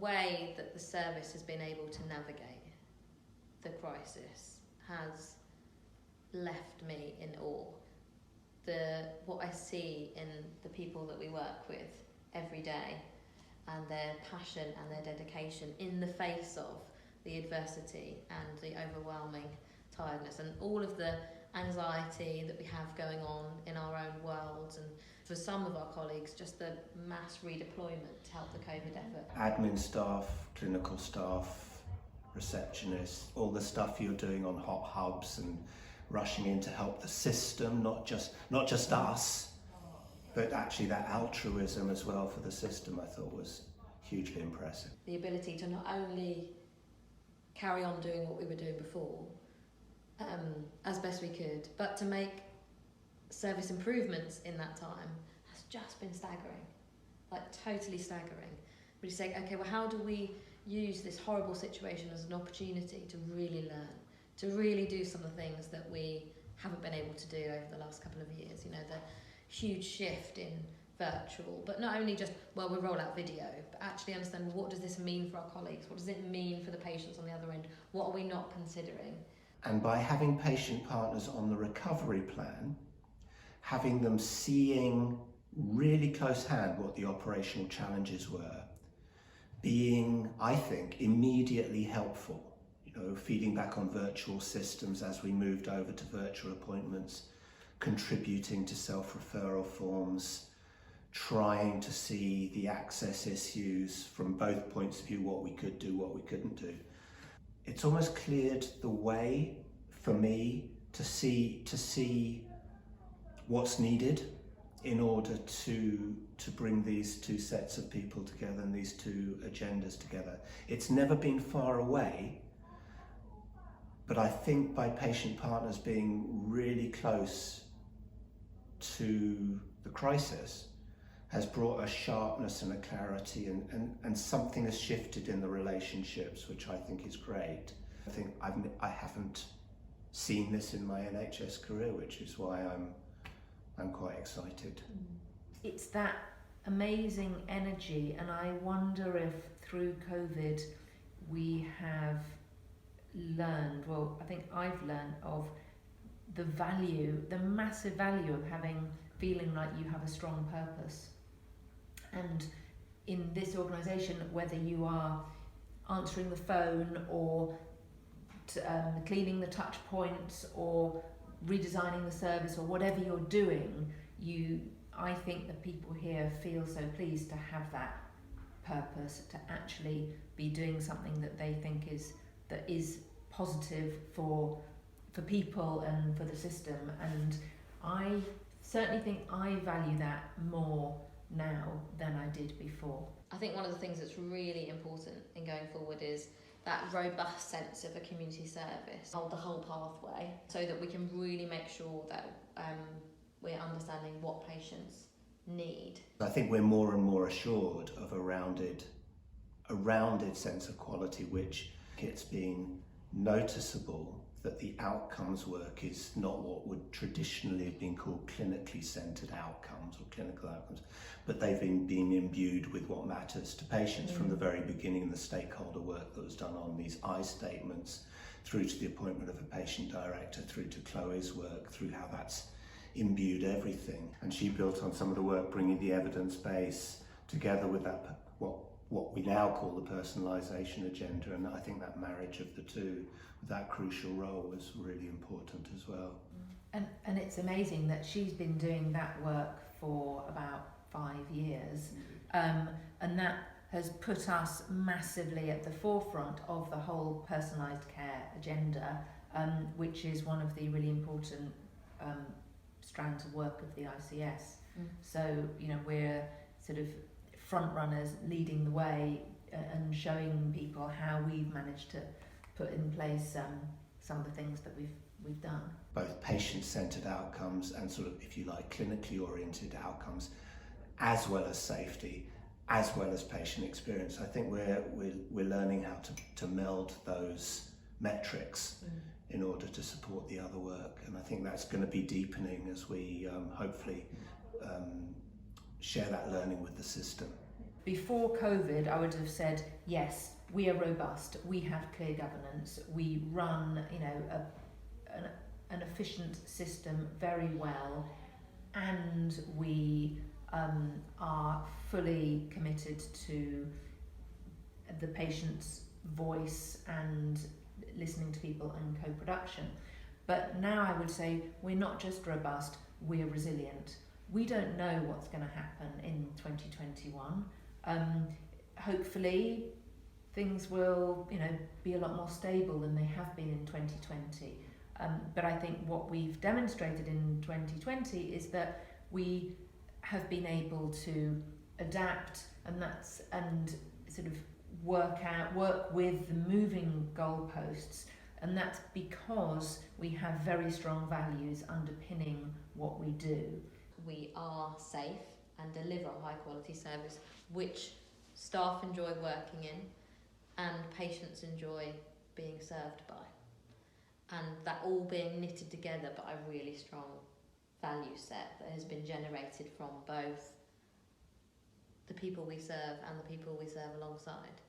way that the service has been able to navigate the crisis has left me in awe. What I see in the people that we work with every day, and their passion and their dedication in the face of the adversity and the overwhelming tiredness and all of the anxiety that we have going on in our own worlds, and for some of our colleagues just the mass redeployment to help the COVID effort. Admin staff, clinical staff, receptionists, all the stuff you're doing on hot hubs and rushing in to help the system, not just us, but actually that altruism as well for the system, I thought was hugely impressive. The ability to not only carry on doing what we were doing before, as best we could, but to make service improvements in that time has just been staggering, like totally staggering. But you say, okay, well, how do we use this horrible situation as an opportunity to really learn, to really do some of the things that we haven't been able to do over the last couple of years, you know, the huge shift in virtual, but not only just, well, we roll out video, but actually understand, well, what does this mean for our colleagues? What does it mean for the patients on the other end? What are we not considering? And by having patient partners on the recovery plan, having them seeing really close hand what the operational challenges were, being, I think, immediately helpful, you know, feeding back on virtual systems as we moved over to virtual appointments, contributing to self-referral forms, trying to see the access issues from both points of view, what we could do, what we couldn't do. It's almost cleared the way for me to see what's needed in order to bring these two sets of people together and these two agendas together. It's never been far away, but I think by patient partners being really close to the crisis has brought a sharpness and a clarity, and something has shifted in the relationships, which I think is great. I think I haven't seen this in my NHS career, which is why I'm quite excited. It's that amazing energy, and I wonder if through COVID we have learned, well, I think I've learned of the value, the massive value of feeling like you have a strong purpose. And in this organisation, whether you are answering the phone or cleaning the touch points or redesigning the service or whatever you're doing, I think the people here feel so pleased to have that purpose, to actually be doing something that they think is positive for people and for the system. And I certainly think I value that more now than I did before. I think one of the things that's really important in going forward is that robust sense of a community service, hold the whole pathway, so that we can really make sure that we're understanding what patients need. I think we're more and more assured of a rounded sense of quality, which it's been noticeable that the outcomes work is not what would traditionally have been called clinically centred outcomes or clinical outcomes, but they've been imbued with what matters to patients from the very beginning, and the stakeholder work that was done on these I statements, through to the appointment of a patient director, through to Chloe's work, through how that's imbued everything. And she built on some of the work bringing the evidence base together with that, what we now call the personalisation agenda, and I think that marriage of the two, that crucial role, was really important as well. And it's amazing that she's been doing that work for about 5 years, and that has put us massively at the forefront of the whole personalised care agenda, which is one of the really important strands of work of the ICS. So, you know, we're sort of front runners leading the way and showing people how we've managed to put in place some of the things that we've done. Both patient-centred outcomes and sort of, if you like, clinically oriented outcomes, as well as safety, as well as patient experience. I think we're learning how to meld those metrics in order to support the other work, and I think that's going to be deepening as we hopefully share that learning with the system. Before COVID, I would have said, yes, we are robust, we have clear governance, we run, you know, an efficient system very well, and we are fully committed to the patient's voice and listening to people and co-production. But now I would say we're not just robust, we're resilient. We don't know what's going to happen in 2021. Hopefully things will, you know, be a lot more stable than they have been in 2020. But I think what we've demonstrated in 2020 is that we have been able to adapt and sort of work with the moving goalposts, and that's because we have very strong values underpinning what we do. We are safe and deliver a high quality service which staff enjoy working in and patients enjoy being served by, and that all being knitted together by a really strong value set that has been generated from both the people we serve and the people we serve alongside.